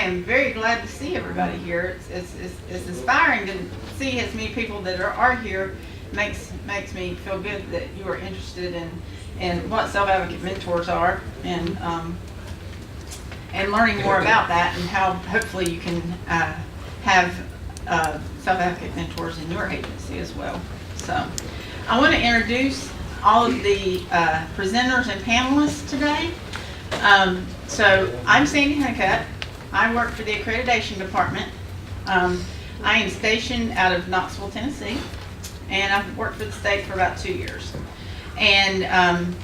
am very glad to see everybody here. It's inspiring to see as many people that are here. Makes me feel good that you are interested in what self-advocate mentors are, and learning more about that, and how hopefully you can have self-advocate mentors in your agency as well. So I want to introduce all of the presenters and panelists today. So I'm Sandy Honeycutt. I work for the Accreditation Department. I am stationed out of Knoxville, Tennessee, and I've worked for the state for about 2 years. And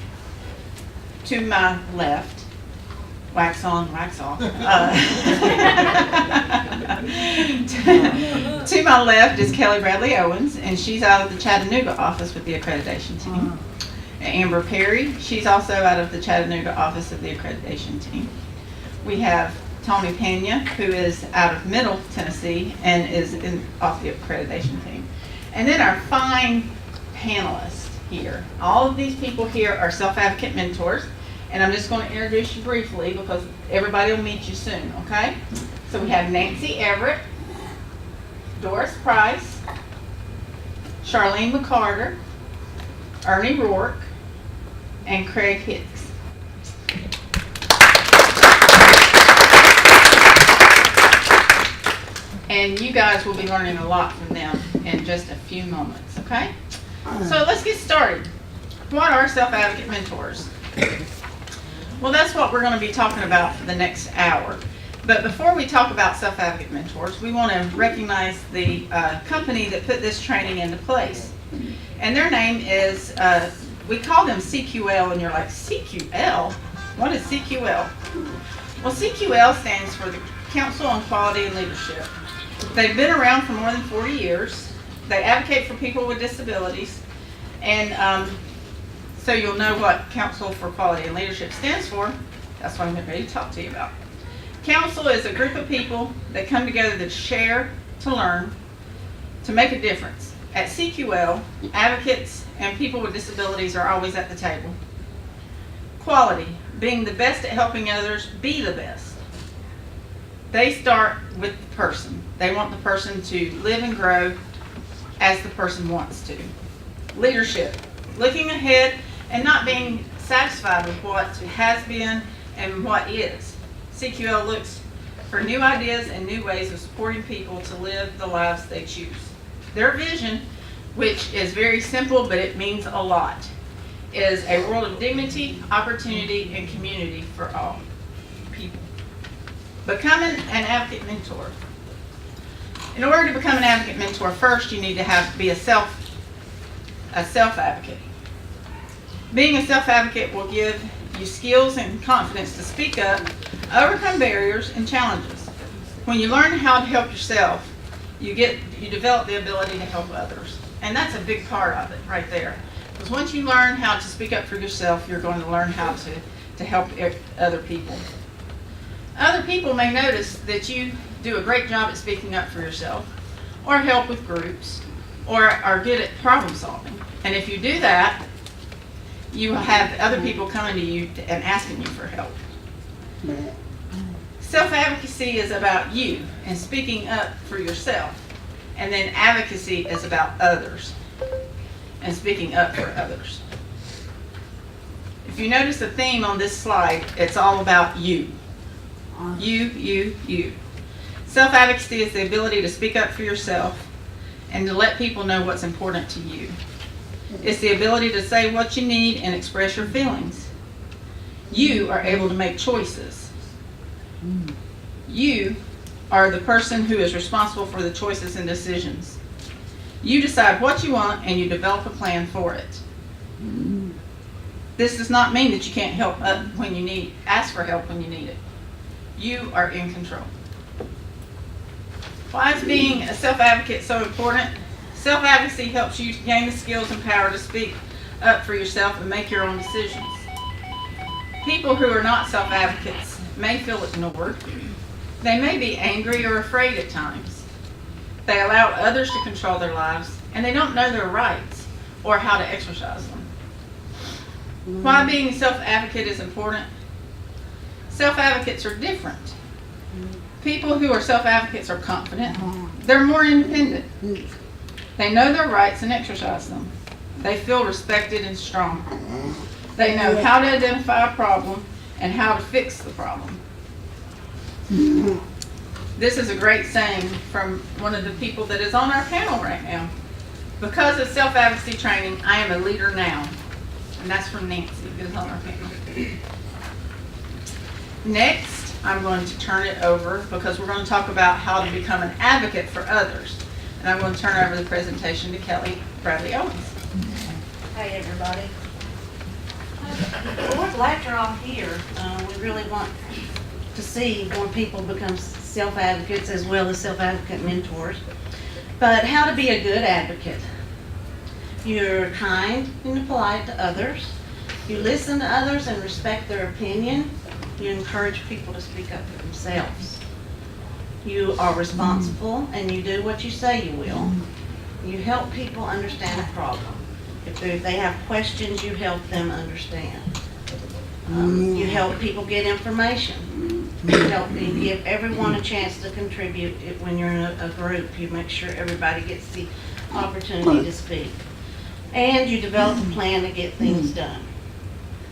to my left, wax on, wax off. To my left is Kelly Bradley Owens, and she's out of the Chattanooga office with the Accreditation Team. Amber Perry, she's also out of the Chattanooga office of the Accreditation Team. We have Tony Pena, who is out of Middle Tennessee and is off the Accreditation Team. And then our fine panelists here. All of these people here are self-advocate mentors, and I'm just going to introduce you briefly because everybody will meet you soon, okay? So we have Nancy Everett, Doris Price, Charlene McCarter, Ernie Rourke, and Craig Hicks. And you guys will be learning a lot from them in just a few moments, okay? So let's get started. What are self-advocate mentors? Well, that's what we're going to be talking about for the next hour. But before we talk about self-advocate mentors, we want to recognize the company that put this training into place. And their name is, we call them CQL, and you're like, CQL? What is CQL? Well, CQL stands for the Council on Quality and Leadership. They've been around for more than 40 years. They advocate for people with disabilities. And so you'll know what Council for Quality and Leadership stands for. That's what I'm ready to talk to you about. Council is a group of people that come together to share, to learn, to make a difference. At CQL, advocates and people with disabilities are always at the table. Quality, being the best at helping others be the best. They start with the person. They want the person to live and grow as the person wants to. Leadership, looking ahead and not being satisfied with what has been and what is. CQL looks for new ideas and new ways of supporting people to live the lives they choose. Their vision, which is very simple but it means a lot, is a world of dignity, opportunity, and community for all people. Becoming an advocate mentor. In order to become an advocate mentor, first you need to be a self-advocate. Being a self-advocate will give you skills and confidence to speak up, overcome barriers and challenges. When you learn how to help yourself, you develop the ability to help others. And that's a big part of it right there. Because once you learn how to speak up for yourself, you're going to learn how to help other people. Other people may notice that you do a great job at speaking up for yourself, or help with groups, or are good at problem solving. And if you do that, you will have other people coming to you and asking you for help. Self-advocacy is about you and speaking up for yourself. And then advocacy is about others and speaking up for others. If you notice the theme on this slide, it's all about you. You. Self-advocacy is the ability to speak up for yourself and to let people know what's important to you. It's the ability to say what you need and express your feelings. You are able to make choices. You are the person who is responsible for the choices and decisions. You decide what you want and you develop a plan for it. This does not mean that you can't ask for help when you need it. You are in control. Why is being a self-advocate so important? Self-advocacy helps you gain the skills and power to speak up for yourself and make your own decisions. People who are not self-advocates may feel ignored. They may be angry or afraid at times. They allow others to control their lives, and they don't know their rights or how to exercise them. Why being a self-advocate is important? Self-advocates are different. People who are self-advocates are confident. They're more independent. They know their rights and exercise them. They feel respected and strong. They know how to identify a problem and how to fix the problem. This is a great saying from one of the people that is on our panel right now. Because of self-advocacy training, I am a leader now. And that's from Nancy, who is on our panel. Next, I'm going to turn it over because we're going to talk about how to become an advocate for others. And I'm going to turn over the presentation to Kelly Bradley Owens. Hey, everybody. Well, we're glad you're all here. We really want to see more people become self-advocates as well as self-advocate mentors. But how to be a good advocate. You're kind and polite to others. You listen to others and respect their opinion. You encourage people to speak up for themselves. You are responsible and you do what you say you will. You help people understand a problem. If they have questions, you help them understand. You help people get information. You give everyone a chance to contribute. When you're in a group, you make sure everybody gets the opportunity to speak. And you develop a plan to get things done.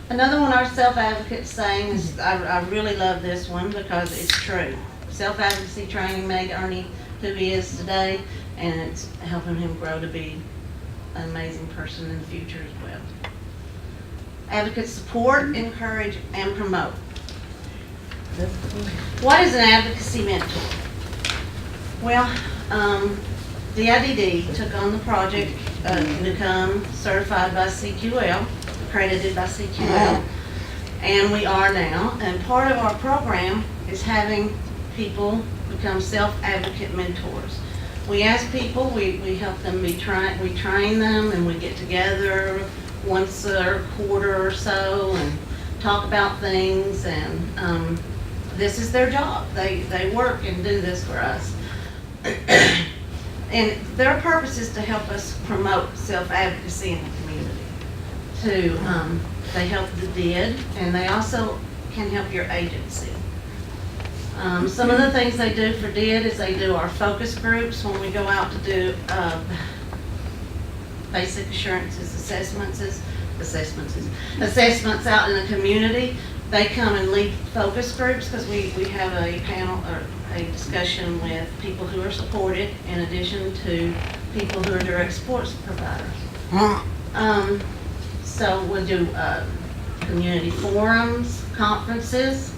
Another one our self-advocates saying is, I really love this one because it's true. Self-advocacy training made Ernie who he is today, and it's helping him grow to be an amazing person in the future as well. Advocates support, encourage, and promote. What is an advocacy mentor? Well, the IDD took on the project to become certified by CQL, accredited by CQL, and we are now. And part of our program is having people become self-advocate mentors. We ask people, we help them we train them, and we get together once a quarter or so and talk about things, and this is their job. They work and do this for us. And their purpose is to help us promote self-advocacy in the community. They help the DID, and they also can help your agency. Some of the things they do for DID is they do our focus groups when we go out to do basic assurances, assessments out in the community. They come and lead focus groups because we have a panel or a discussion with people who are supported in addition to people who are direct supports providers. So we'll do community forums, conferences,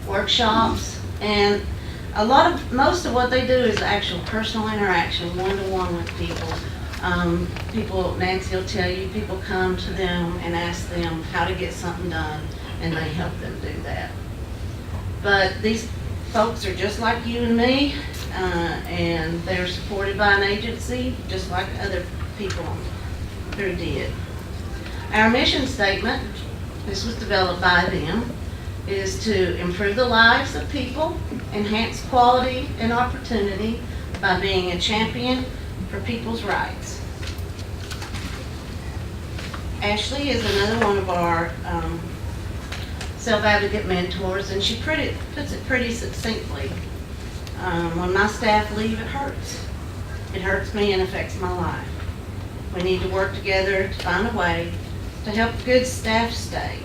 workshops, and most of what they do is actual personal interaction, one-to-one with people. Nancy will tell you, people come to them and ask them how to get something done, and they help them do that. But these folks are just like you and me, and they're supported by an agency, just like other people through DID. Our mission statement, this was developed by them, is to improve the lives of people, enhance quality and opportunity by being a champion for people's rights. Ashley is another one of our self-advocate mentors, and she puts it pretty succinctly. When my staff leave, it hurts. It hurts me and affects my life. We need to work together to find a way to help good staff stay.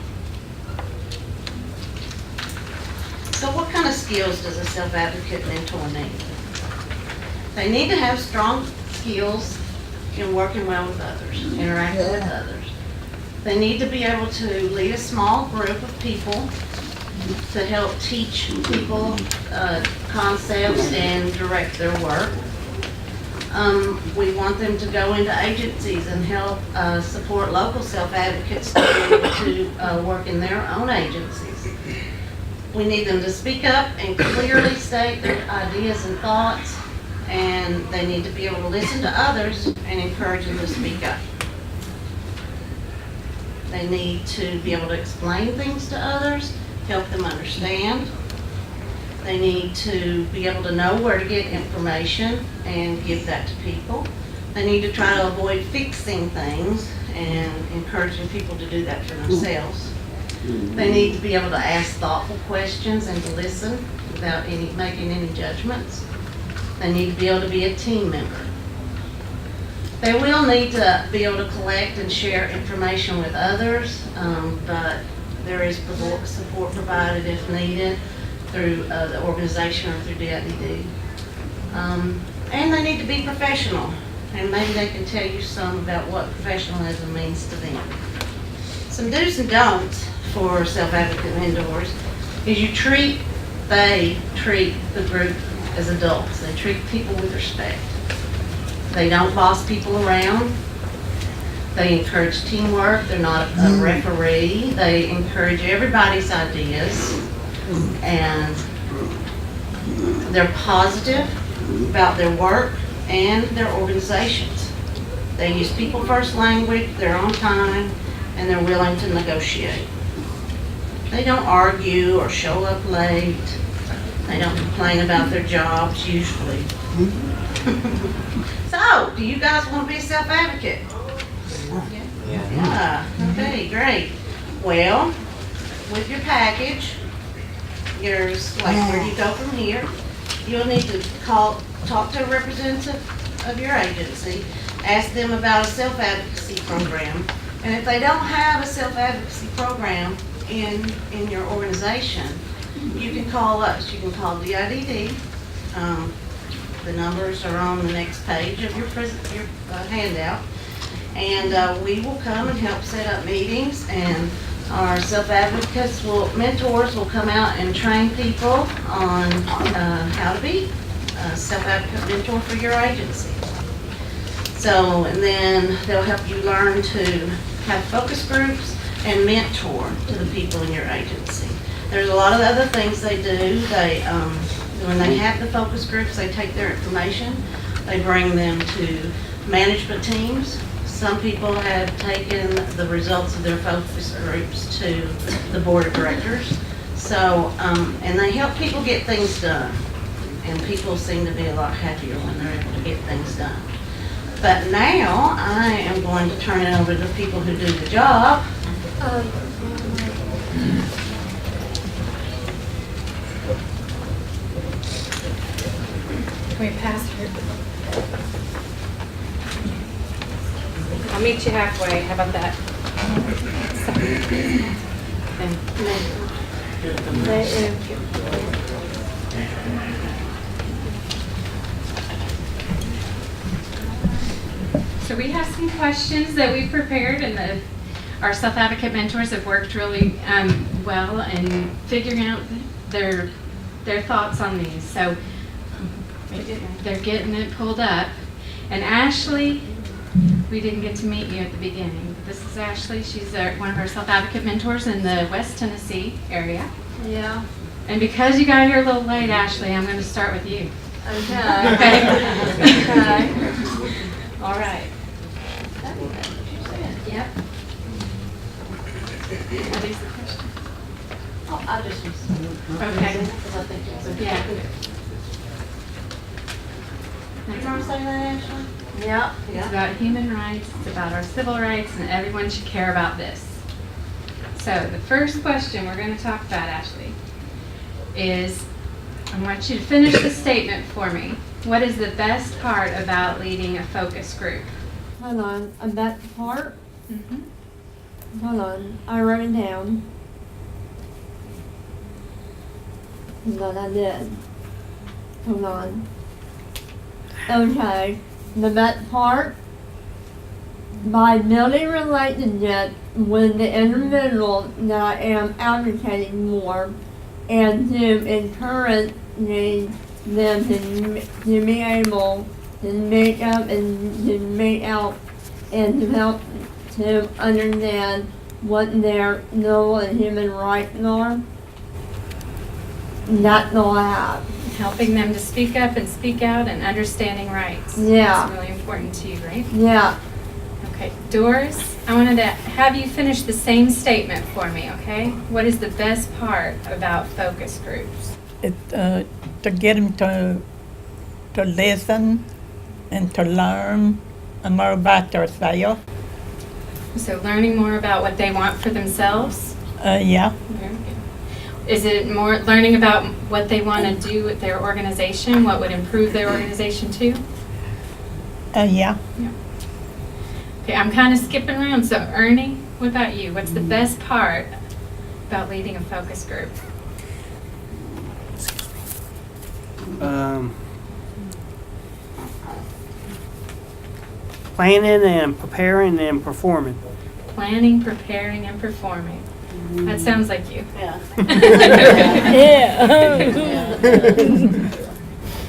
So what kind of skills does a self-advocate mentor need? They need to have strong skills in working well with others, interacting with others. They need to be able to lead a small group of people to help teach people concepts and direct their work. We want them to go into agencies and help support local self-advocates to be able to work in their own agencies. We need them to speak up and clearly state their ideas and thoughts, and they need to be able to listen to others and encourage them to speak up. They need to be able to explain things to others, help them understand. They need to be able to know where to get information and give that to people. They need to try to avoid fixing things and encouraging people to do that for themselves. They need to be able to ask thoughtful questions and to listen without making any judgments. They need to be able to be a team member. They will need to be able to collect and share information with others, but there is support provided if needed through the organization or through DIDD. And they need to be professional, and maybe they can tell you some about what professionalism means to them. Some do's and don'ts for self-advocate mentors is they treat the group as adults. They treat people with respect. They don't boss people around. They encourage teamwork. They're not a referee. They encourage everybody's ideas, and they're positive about their work and their organizations. They use people first language, they're on time, and they're willing to negotiate. They don't argue or show up late. They don't complain about their jobs usually. So, do you guys want to be a self-advocate? Yeah. Okay, great. Well, with your package, yours, like where do you go from here? You'll need to talk to a representative of your agency, ask them about a self-advocacy program, and if they don't have a self-advocacy program in your organization, you can call us. You can call DIDD. The numbers are on the next page of your handout, and we will come and help set up meetings, and our mentors will come out and train people on how to be a self-advocate mentor for your agency. So, and then they'll help you learn to have focus groups and mentor to the people in your agency. There's a lot of other things they do. When they have the focus groups, they take their information, they bring them to management teams. Some people have taken the results of their focus groups to the board of directors. So, and they help people get things done. And people seem to be a lot happier when they're able to get things done. But now, I am going to turn it over to the people who do the job. Can we pass her? I'll meet you halfway. How about that? So we have some questions that we prepared, and our self-advocate mentors have worked really well in figuring out their thoughts on these. So they're getting it pulled up. And Ashley, we didn't get to meet you at the beginning. This is Ashley. She's one of our self-advocate mentors in the West Tennessee area. Yeah. And because you got here a little late, Ashley, I'm going to start with you. Okay. Okay. All right. Yep. Are these the questions? Oh, I just was. Okay. Because I think it's okay. Yeah. You want to say that, Ashley? Yep. It's about human rights, it's about our civil rights, and everyone should care about this. So the first question we're going to talk about, Ashley, is I want you to finish the statement for me. What is the best part about leading a focus group? Hold on. A best part. Mm-hmm. Hold on. I wrote it down. But I did. Hold on. Okay. The best part, by building relationships with the individuals that I am advocating for, and to encourage them to be able to make up and to make out and to help to understand what their civil and human rights are. That's all I have. Helping them to speak up and speak out and understanding rights. Yeah. That's really important to you, right? Yeah. Okay. Doris, I wanted to have you finish the same statement for me, okay? What is the best part about focus groups? To get them to listen and to learn more about themselves. So learning more about what they want for themselves? Yeah. Very good. Is it more learning about what they want to do with their organization, what would improve their organization too? Yeah. Okay, I'm kind of skipping around. So Ernie, what about you? What's the best part about leading a focus group? Planning and preparing and performing. Planning, preparing, and performing. That sounds like you. Yeah.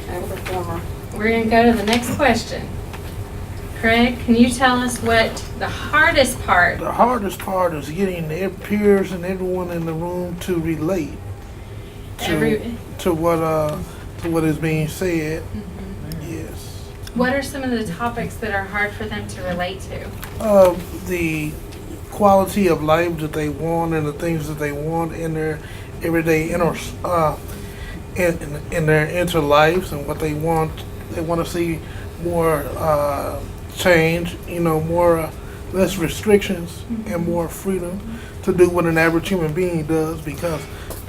I'm a performer. We're going to go to the next question. Craig, can you tell us what the hardest part? The hardest part is getting their peers and everyone in the room to relate to what is being said. Yes. What are some of the topics that are hard for them to relate to? The quality of life that they want and the things that they want in their everyday in their inner lives and what they want. They want to see more change, more less restrictions and more freedom to do what an average human being does. Because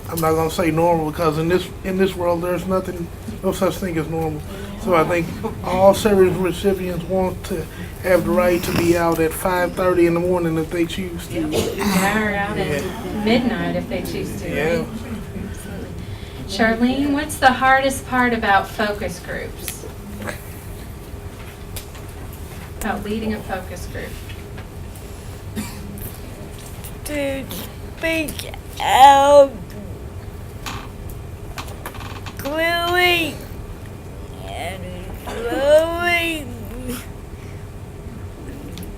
I'm not going to say normal, because in this world there's no such thing as normal. So I think all service recipients want to have the right to be out at 5:30 in the morning if they choose to. Yeah, or out at midnight if they choose to. Yeah. Right? Absolutely. Charlene, what's the hardest part about focus groups? About leading a focus group? To speak out clearly and slowly.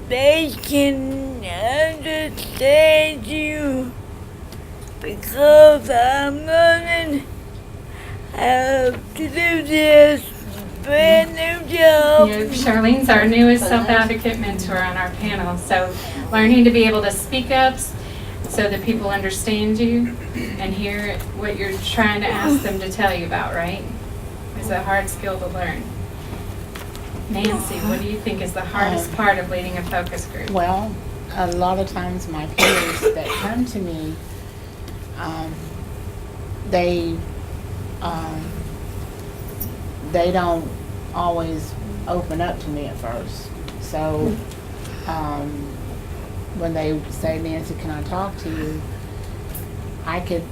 They can understand you because I'm learning how to do this brand new job. Charlene's our newest self-advocate mentor on our panel. So learning to be able to speak up so that people understand you and hear what you're trying to ask them to tell you about, right? Is a hard skill to learn. Nancy, what do you think is the hardest part of leading a focus group? Well, a lot of times my peers that come to me, they don't always open up to me at first. So when they say, Nancy, can I talk to you? I could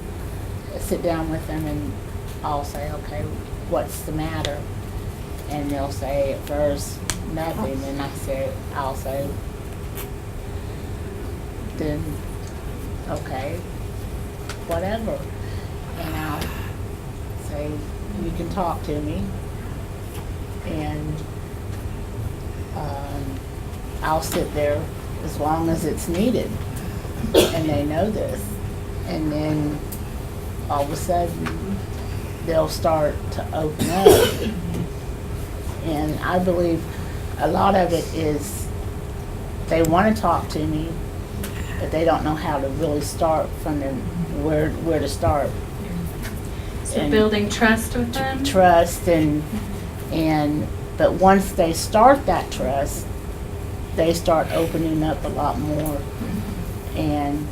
sit down with them and I'll say, okay, what's the matter? And they'll say at first nothing, and I'll say, then okay, whatever. And I'll say, you can talk to me, and I'll sit there as long as it's needed, and they know this. And then all of a sudden they'll start to open up. And I believe a lot of it is they want to talk to me, but they don't know how to really start from where to start. So And building trust with them? Trust but once they start that trust, they start opening up a lot more. And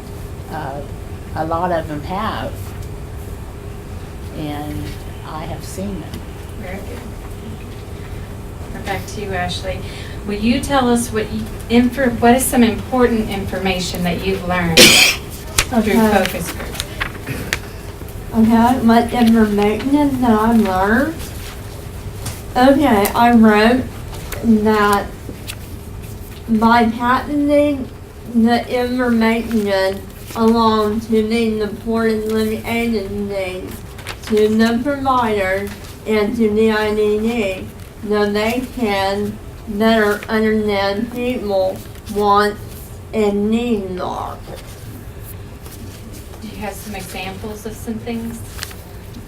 a lot of them have. And I have seen them. Very good. Back to you, Ashley. Will you tell us what is some important information that you've learned through focus groups? Okay, what information that I learned? Okay, I wrote that by patenting the information along to the important living agencies, to the providers, and to the IDD, so they can better understand people wants and needs are. Do you have some examples of some things?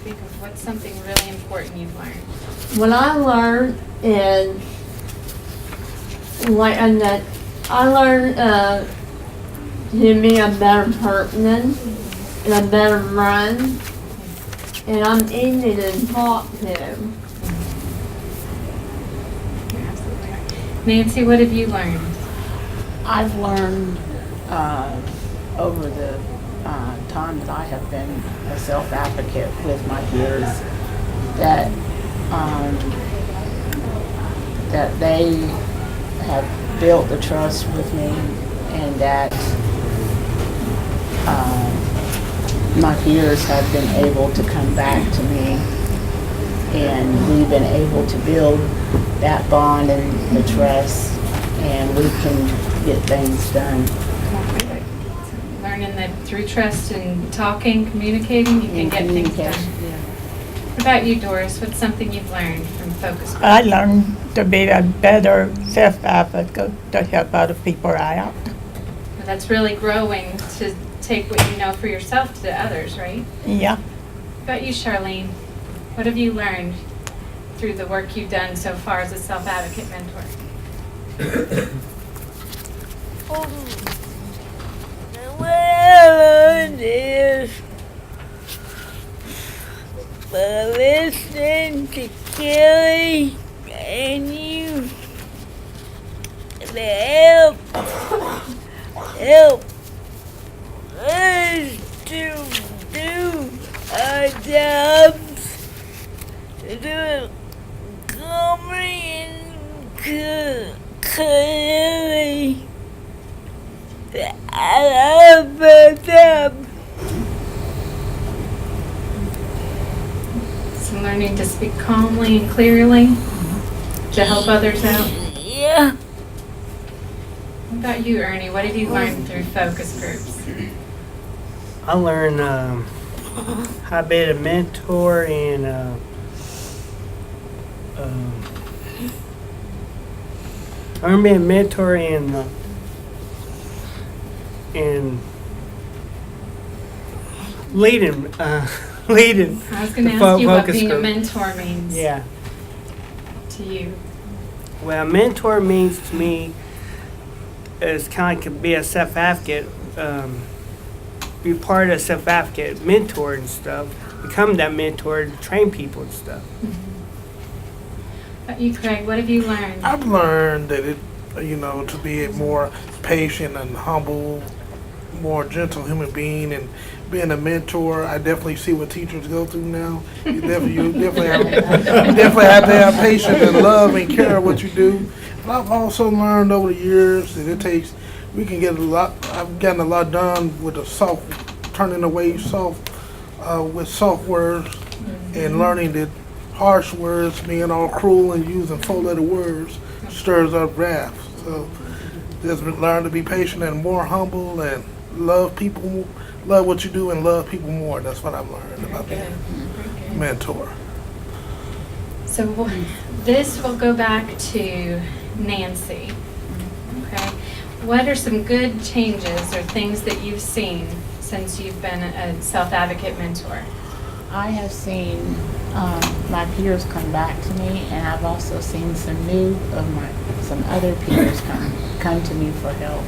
Think of what's something really important you've learned. What I learned is, like, I learned to be a better person and a better friend, and I'm easy to talk to. Nancy, what have you learned? I've learned over time that I have been a self-advocate with my peers, that that they have built the trust with me, and that my peers have been able to come back to me, and we've been able to build that bond and the trust, and we can get things done. Learning that through trust and talking, communicating, you can get things done. What about you, Doris? What's something you've learned from focus group? I learned to be a better self-advocate to help other people out. That's really growing to take what you know for yourself to others, right? Yeah. What about you, Charlene? What have you learned through the work you've done so far as a self-advocate mentor? What I learned is by listening to Kelly and you to help us to do our jobs, to do it calmly and clearly. I love them. So learning to speak calmly and clearly to help others out. Yeah. What about you, Ernie? What have you learned through focus groups? I learned how to be a mentor and I learned being a mentor and leading leading I was going to the ask you what focus being a group. mentor means Yeah. to you. Well, mentor means to me is kind of like be a self-advocate, be part of a self-advocate mentor and stuff, become that mentor to train people and stuff. What about you, Craig? What have you learned? I've learned that to be a more patient and humble, more gentle human being, and being a mentor. I definitely see what teachers go through now. You definitely have to have patience and love and care of what you do. But I've also learned over the years that I've gotten a lot done with turning away with soft words, and learning that harsh words, being all cruel and using four-letter words, stirs up wrath. So just learn to be patient and more humble and love people, love what you do and love people more. That's what I've learned about being a mentor. So this will go back to Nancy. Okay. What are some good changes or things that you've seen since you've been a self-advocate mentor? I have seen my peers come back to me, and I've also seen some other peers come to me for help.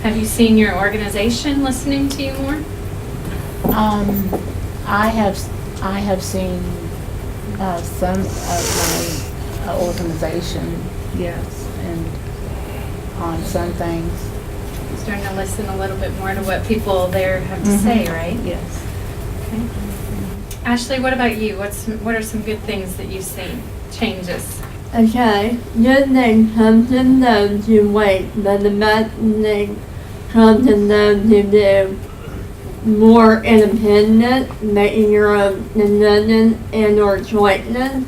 Have you seen your organization listening to you more? I have seen some of my organization, yes, and on some things. Starting to listen a little bit more to what people there have to say, right? Yes. Okay. Ashley, what about you? What are some good things that you've seen? Changes? Okay, good thing comes to those who wait, but the bad thing comes to those who do. More independent, making your own decisions and or choices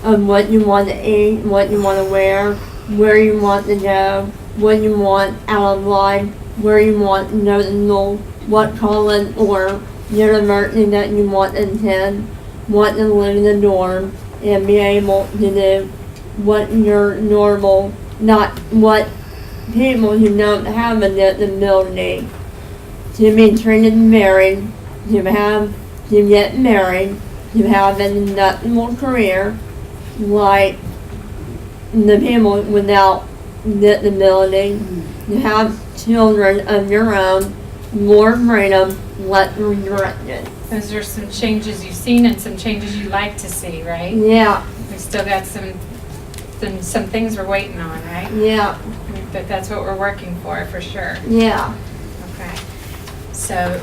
of what you want to eat, what you want to wear, where you want to go, what you want out of life, where you want to go to school, what college or university that you want to attend, what to live in the dorm, and be able to do what your normal, not what people who don't have a disability, to be treated married, to get married, to have an adaptable career, like the people without disability, to have children of your own, more freedom, less restricted. Those are some changes you've seen and some changes you like to see, right? Yeah, We've still got some things we're waiting on, right? yeah, But that's what we're working for sure. yeah. Okay. So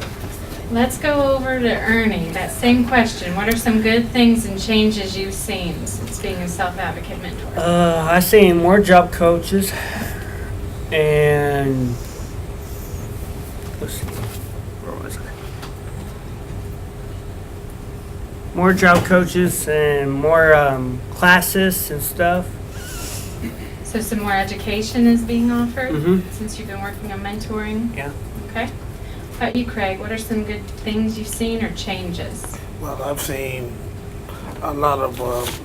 Let's go over to Ernie. That same question. What are some good things and changes you've seen since being a self-advocate mentor? I seen more job coaches and let's see, where was I? More job coaches and more classes and stuff. So some more education is being offered Mhm. since you've been working on mentoring? Yeah. Okay. How about you, Craig? What are some good things you've seen or changes? Well, I've seen a lot of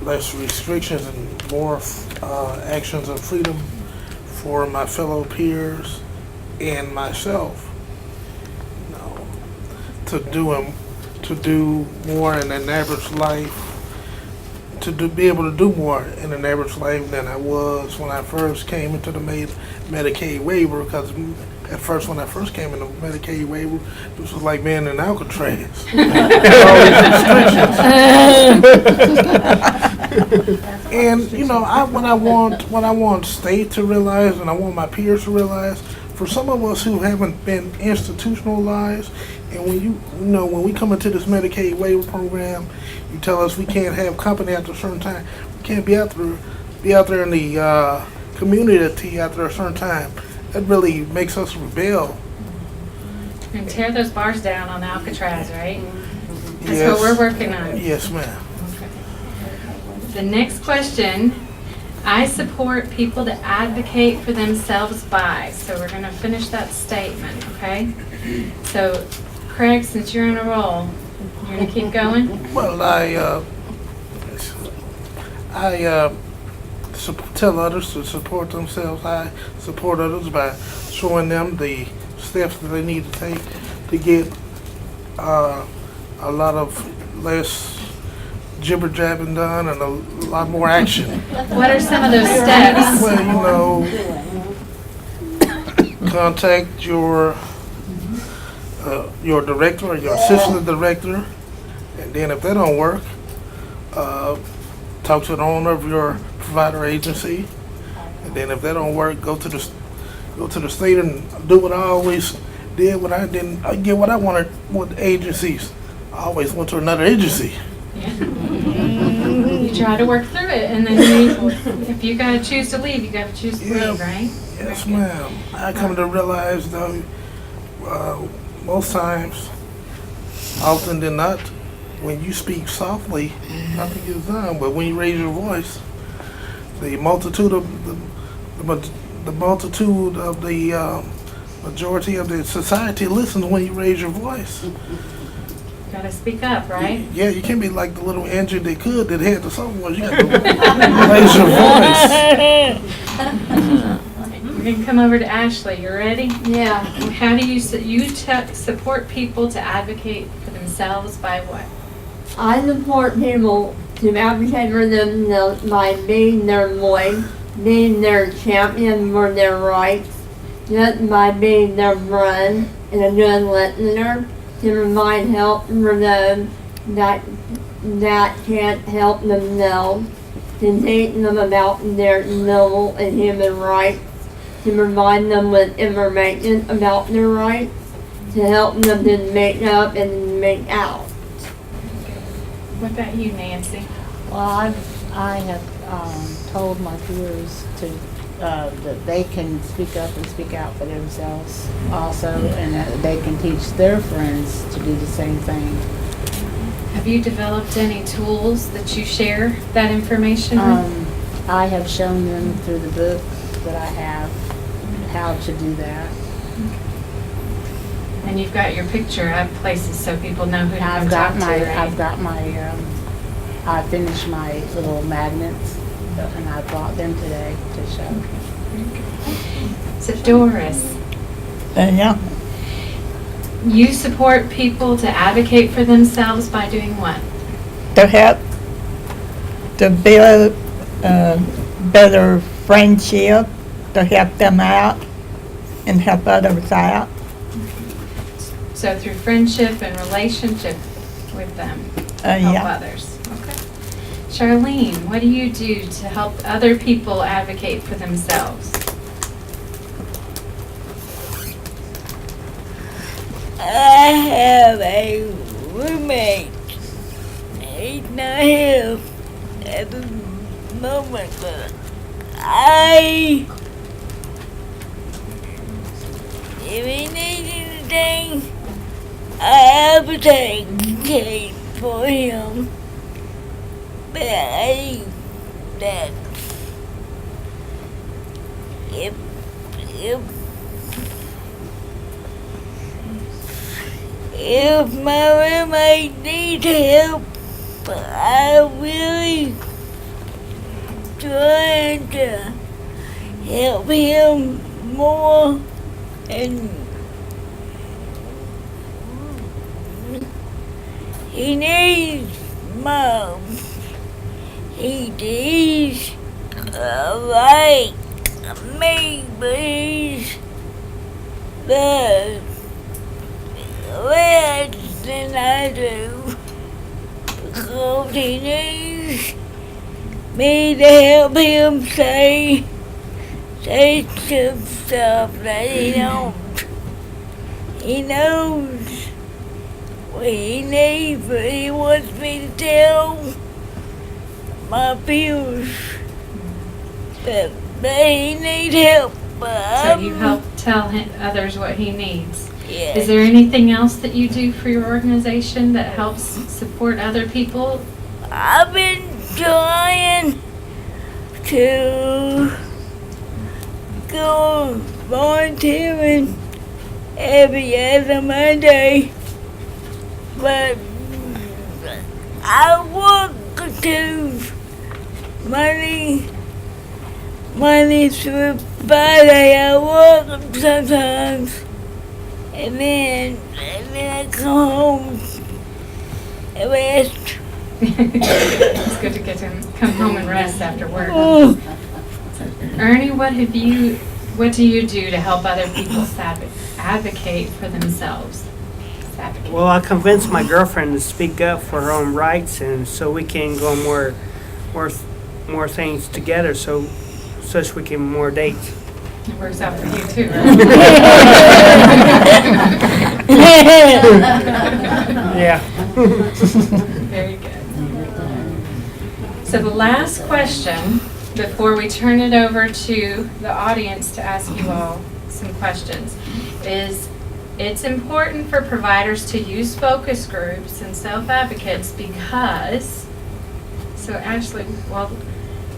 less restrictions and more actions of freedom for my fellow peers and myself. You know, to do more in an average life, be able to do more in an average life than I was when I first came into the Medicaid waiver. Because at first, when I first came into Medicaid waiver, this was like being in Alcatraz. All these restrictions. And you know, what I want state to realize, and I want my peers to realize, for some of us who haven't been institutionalized, and when we come into this Medicaid waiver program, you tell us we can't have company after a certain time. We can't be out there in the community after a certain time. That really makes us rebel. And tear those bars down on Alcatraz, right? That's Yes. what we're working on. Yes, ma'am. The next question, I support people to advocate for themselves by. So we're going to finish that statement, okay? So, Craig, since you're on a roll, you're going to keep going? Well, tell others to support themselves. I support others by showing them the steps that they need to take to get a lot of less jibber jabbing done and a lot more action. What are some of those steps? Well, contact your director or your assistant director, and then if that don't work, talk to the owner of your provider agency, and then if that don't work, go to the state and do what I always did when I didn't get what I wanted with agencies. I always went to another agency. Yeah. You try to work through it, and then if you got to choose to leave, you got to choose to leave, right? Yes, ma'am. I come to realize, though, most times, often than not, when you speak softly, nothing is done. But when you raise your voice, the multitude of the majority of the society listens when you raise your voice. Got to speak up, right? Yeah, you can't be like the little engine that had the software. You got to raise your voice. We're going to come over to Ashley. You ready? Yeah. How do you support people to advocate for themselves by what? I support people to advocate for themselves by being their voice, being their champion for their rights, just by being their friend and a good listener, to provide help for those that can't help themselves, to teach them about their civil and human rights, to provide them with information about their rights, to help them to make up and make out. What about you, Nancy? Well, I have told my peers to that they can speak up and speak out for themselves also, and that they can teach their friends to do the same thing. Have you developed any tools that you share that information with? I have shown them through the book that I have how to do that. And you've got your picture up places so people know who to come talk to, right? I finished my little magnets and I brought them today to show. So Doris, Yeah. you support people to advocate for themselves by doing what? To help to build better friendship, to help them out and help others out. So through friendship and relationship with them, help Yeah. others. Okay. Charlene, what do you do to help other people advocate for themselves? have a roommate. He's not here at the moment, but if he needs anything, I advocate for him. But that if my roommate needs help, I really trying to help him more, and he needs mom. He's like me, but he's the less than I do, because he needs me to help him say some stuff that he don't. He knows what he needs, but he wants me to tell my fears that he needs help. So you help tell others what he needs. Yeah. Is there anything else that you do for your organization that helps support other people? I've been trying to go volunteering every other Monday, but I work to Monday through Friday. I work sometimes, and then I come home and rest. It's good to get to come home and rest after work. Ernie, what do you do to help other people advocate for themselves? Well, I convinced my girlfriend to speak up for her own rights, and so we can go more things together, so we can more dates. It works out for you too, right? Yeah. Very good. So the last question, before we turn it over to the audience to ask you all some questions, is it's important for providers to use focus groups and self-advocates because, so Ashley,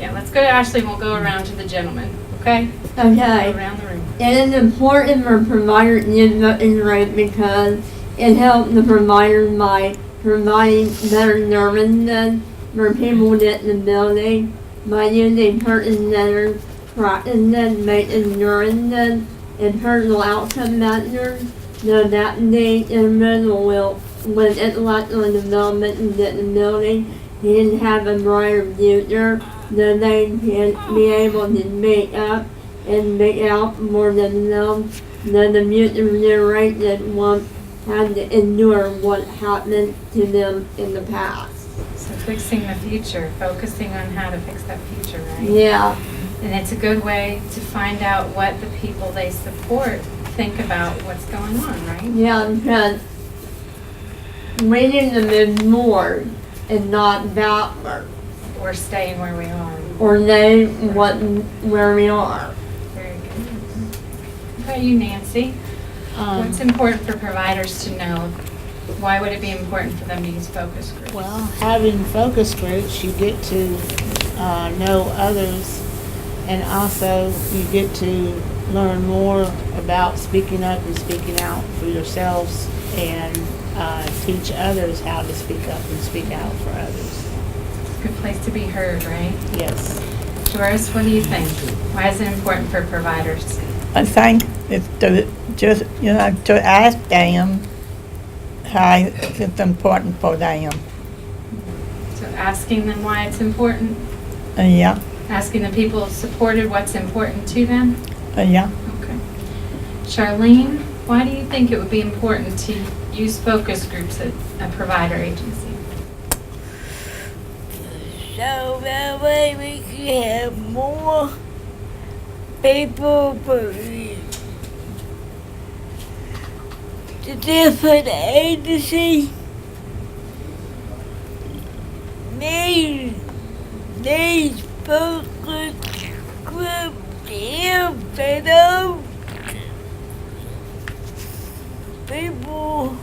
let's go to Ashley and we'll go around to the gentleman, okay? Okay. Go around the room. It is important for providers to use focus groups because it helps the provider by providing better services for people with disabilities by using person-centered practices, making services and personal outcome measures so that the individual with intellectual development and disability can have a brighter future, so they can be able to speak up and speak out for themselves, so the future generation won't have to endure what happened to them in the past. So fixing the future, focusing on how to fix that future, right? Yeah. And it's a good way to find out what the people they support think about what's going on, right? Yeah, because we need to move forward and not backward, Or staying where we are. or know where we are. Very good. How about you, Nancy? What's important for providers to know? Why would it be important for them to use focus groups? Well, having focus groups, you get to know others, and also you get to learn more about speaking up and speaking out for yourselves, and teach others how to speak up and speak out for others. Good place to be heard, right? Yes. Doris, what do you think? Why is it important for providers? I think it's to ask them how it's important for them. So asking them why it's important, Yeah, asking the people supported what's important to them? yeah. Okay. Charlene, why do you think it would be important to use focus groups at a provider agency? So that way we can have more people the different agencies needs focus group if they don't, people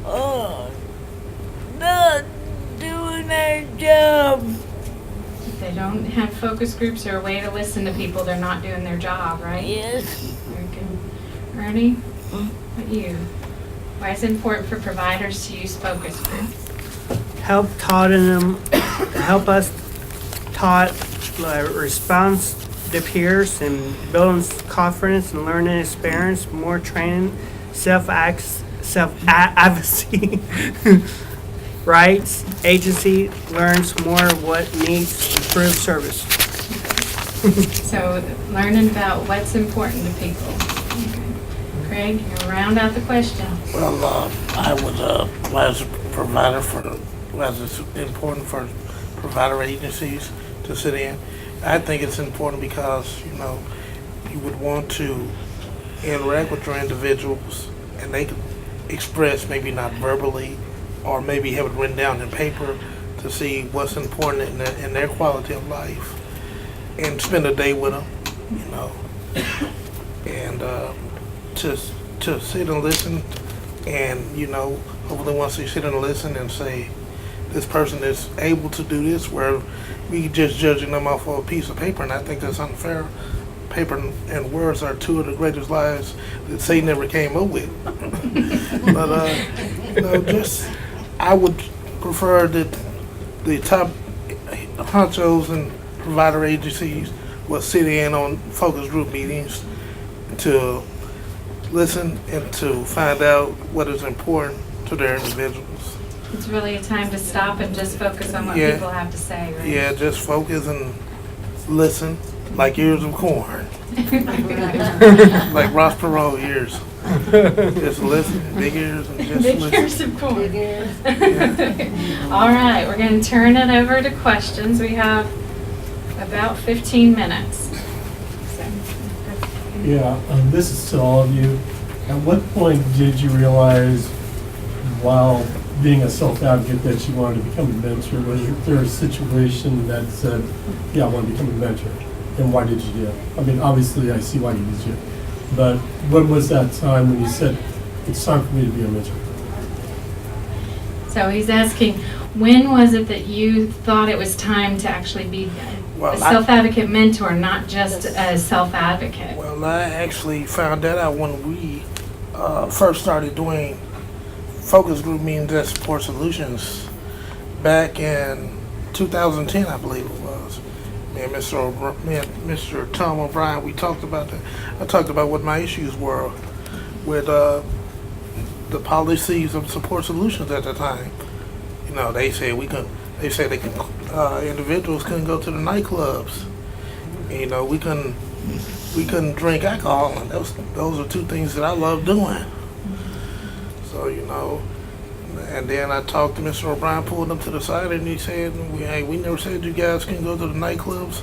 are not doing their job. If they don't have focus groups or a way to listen to people, they're not doing their job, right? Yes. Very good. Ernie, what about you? Why is it important for providers to use focus groups? Help us taught response to peers and building confidence and learning experience, more training, self-advocacy, rights, agency learns more what needs improved service. So learning about what's important to people. Okay. Craig, you round out the question. Well, I would, as a provider as it's important for provider agencies to sit in, I think it's important because, you know, you would want to interact with your individuals and they could express, maybe not verbally, or maybe have it written down in paper to see what's important in their quality of life and spend a day with them, you know, and to sit and listen and, you know, hopefully once they sit and listen and say, this person is able to do this, where we just judging them off of a piece of paper, and I think that's unfair. Paper and words are two of the greatest lies that Satan ever came up with. But, you know, I would prefer that the top honchos and provider agencies will sit in on focus group meetings to listen and to find out what is important to their individuals. It's really a time to stop and just focus on what Yeah. people have to say, right? Yeah, just focus and listen like ears of corn. Like Ross Perot ears. Just listen, big ears and just Big listen. ears of corn. All right, we're going to turn it over to questions. We have about 15 minutes. So, Yeah, this is to all of you. At what point did you realize, while being a self-advocate, that you wanted to become a mentor? Was there a situation that said, yeah, I want to become a mentor? And why did you do it? I mean, obviously, I see why you did it. But what was that time when you said, it's time for me to be a mentor? so he's asking, when was it that you thought it was time to actually be a self-advocate mentor, not just a self-advocate? Well, I actually found that out when we first started doing focus group meetings at Support Solutions back in 2010, I believe it was. Me and Mr. Tom O'Brien, we talked about that. I talked about what my issues were with the policies of Support Solutions at the time. You know, they said individuals couldn't go to the nightclubs. You know, we couldn't drink alcohol, and those are two things that I love doing. So, you know, and then I talked to Mr. O'Brien, pulled him to the side, and he said, hey, we never said you guys can go to the nightclubs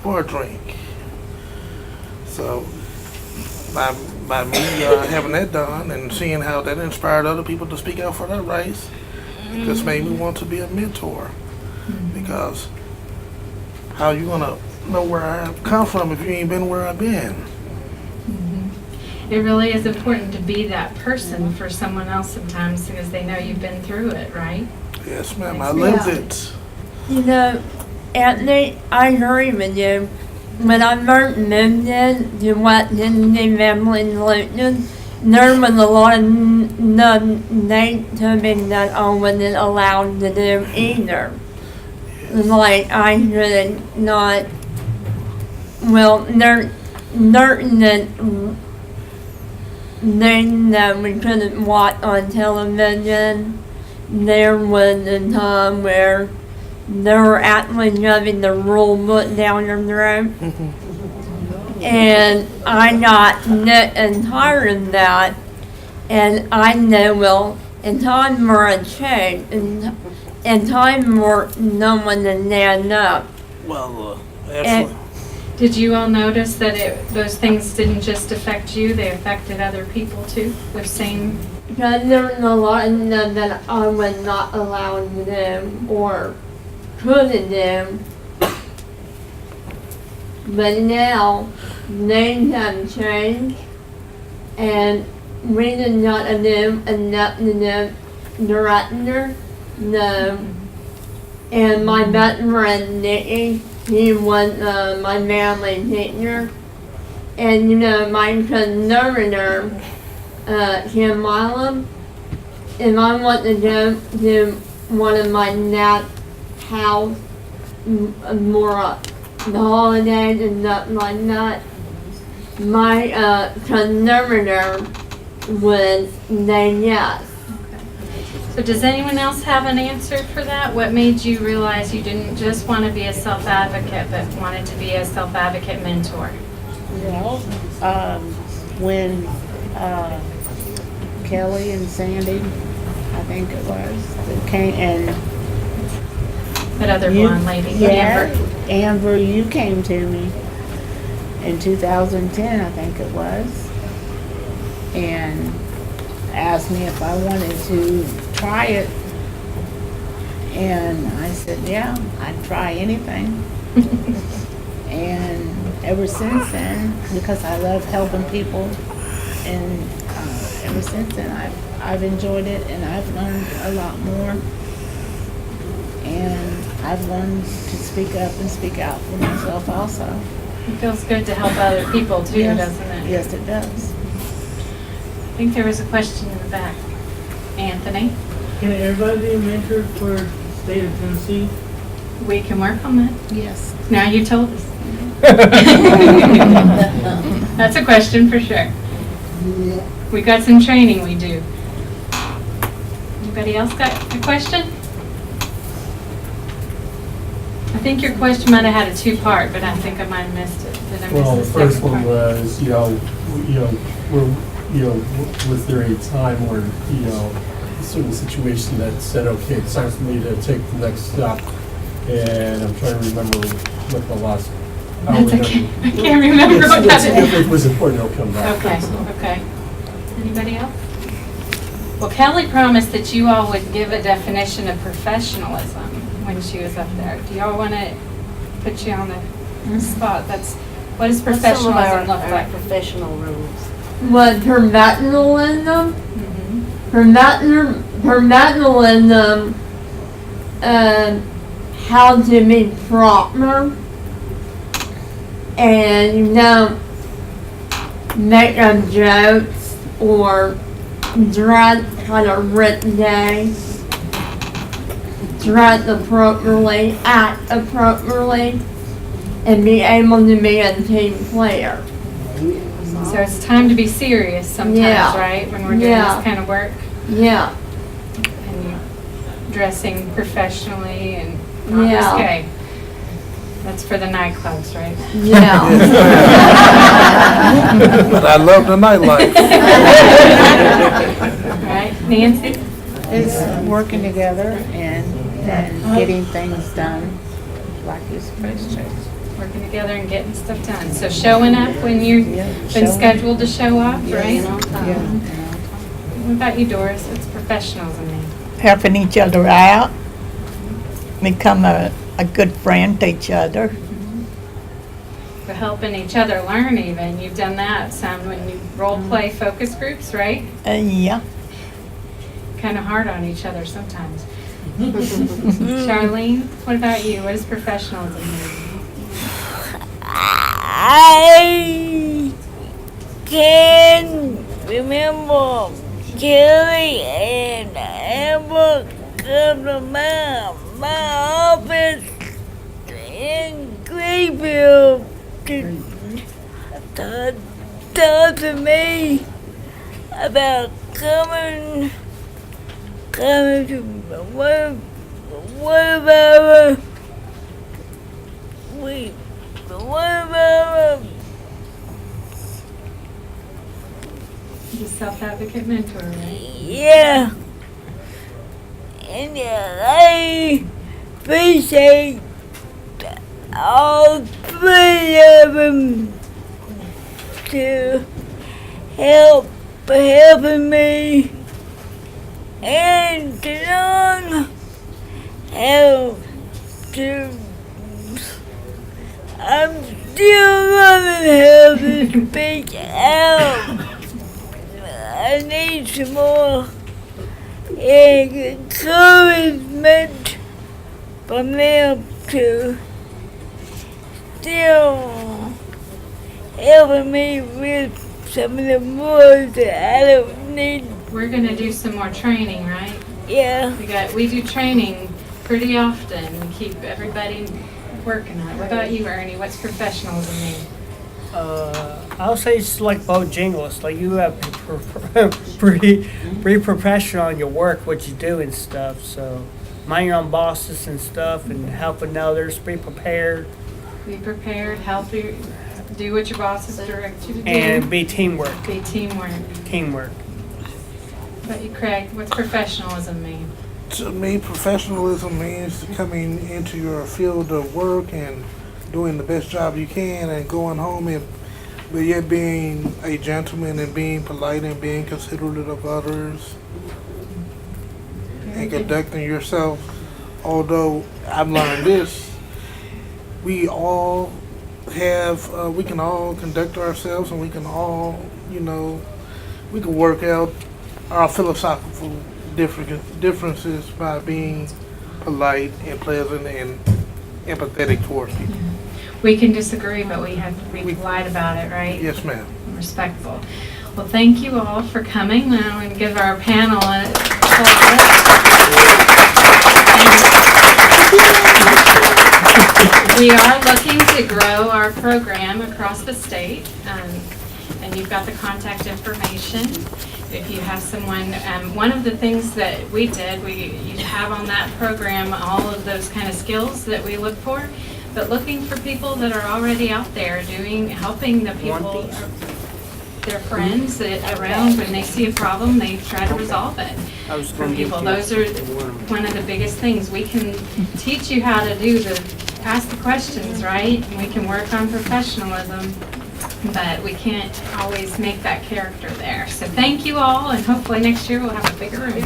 or drink. So by me having that done and seeing how that inspired other people to speak out for their rights, it just made me want to be a mentor. Because how you gonna know where I've come from if you ain't been where I've been? It really is important to be that person for someone else sometimes because they know you've been through it, right? Yes, ma'am. I lived it. You know, Anthony, I agree with you. When I first moved in to Washington, Luton, there was a lot of nativing that I wasn't allowed to do either. Like, I should not, well, there's things that we couldn't watch on television. There was a time where they were actually shoving the rule book down your throat. And I got sick and tired of that. And I know, well, in time for a change, in time for no one to stand up. Well, absolutely. Did you all notice that those things didn't just affect you, they affected other people too? The same, Because there was a lot of them that I was not allowing them or couldn't do. But now, names have changed, and we did not do enough to know director, no. And my best friend Nikki, he was my family teacher. And my cousin Nerviner, Kim Milam, if I want to go to one of my dad's house, more the holidays and stuff like that, my cousin Nerviner would say yes. so does anyone else have an answer for that? What made you realize you didn't just want to be a self-advocate, but wanted to be a self-advocate mentor? Well, when Kelly and Sandy, I think it was, they came and That other you- blonde lady, yeah, Amber. Amber, you came to me in 2010, I think it was, and asked me if I wanted to try it. And I said, yeah, I'd try anything. And ever since then, because I love helping people, and ever since then, I've enjoyed it, and I've learned a lot more. And I've learned to speak up and speak out for myself also. It feels good to help other people too, Yes. doesn't it? Yes, it does. I think there was a question in the back. Anthony, Can everybody be a mentor for the state of Tennessee? we can work on that. Yes. Now you told us. That's a question for sure. We got some training we do. Anybody else got a question? I think your question might have had a two-part, but I think I might have missed it. Did I Well, the miss the first second one part? was, was there a time where, a certain situation that said, okay, it's time for me to take the next step? And I'm trying to remember what the last. That's okay. I can't remember what that If is. it was important, it'll come back. Okay, okay. Anybody else? Well, Kelly promised that you all would give a definition of professionalism when she was up there. Do y'all want to put you on the spot? What does professionalism look like? Professional rules. What professionalism? Mhm. Professionalism, how to be proper, and make up jokes or dress kind of written day, dress appropriately, act appropriately, and be able to be a team player. So it's time to be serious sometimes, Yeah. right? When we're doing Yeah. this kind of work Yeah, and you're dressing professionally and not Yeah. risque. That's for the nightclubs, right? yeah. But I love the nightlife. Right, Nancy? It's working together and getting things done like you're supposed to. Working together and getting stuff done. So showing up when you've Yeah, been showing- scheduled to show up, right? Yeah. What about you, Doris? What's professionalism mean? Helping each other out, become a good friend to each other. For helping each other learn even. You've done that some when you role play focus groups, right? Yeah. Kind of hard on each other sometimes. Charlene, what about you? What does professionalism mean? I can remember Kelly and Amber come to my office in Greenville to talk to me about coming to what about The self-advocate mentor, right? yeah. And I appreciate all every of them to helping me and to learn how to. I'm still learning how to speak out. I need some more encouragement from them to still helping me with some of the words that I don't need. We're gonna do some more training, right? Yeah. We do training pretty often. We keep everybody working on it. What about you, Ernie? What's professionalism mean? I'll say it's like Bojangles. Like you have pretty professional in your work, what you do and stuff. So mind your own bosses and stuff, and helping others. Be prepared. Be prepared, help you do what your bosses direct you to do. And be teamwork. Be teamwork. Teamwork. What about you, Craig? What's professionalism mean? To me, professionalism means coming into your field of work and doing the best job you can and going home but yet being a gentleman and being polite and being considerate of others and conducting yourself. Although I've learned this, we all have, we can all conduct ourselves and we can all, we can work out our philosophical differences by being polite and pleasant and empathetic towards people. We can disagree, but we have to be polite about it, right? Yes, ma'am. Respectful. Well, thank you all for coming. Now we can give our panel a we are looking to grow our program across the state, and you've got the contact information. If you have someone, one of the things that we did, you have on that program all of those kind of skills that we look for, but looking for people that are already out there helping the people, their friends around. When they see a problem, they try to resolve it for people. Those are one of the biggest things. We can teach you how to ask the questions, right? And we can work on professionalism, but we can't always make that character there. So thank you all, and hopefully next year we'll have a bigger room.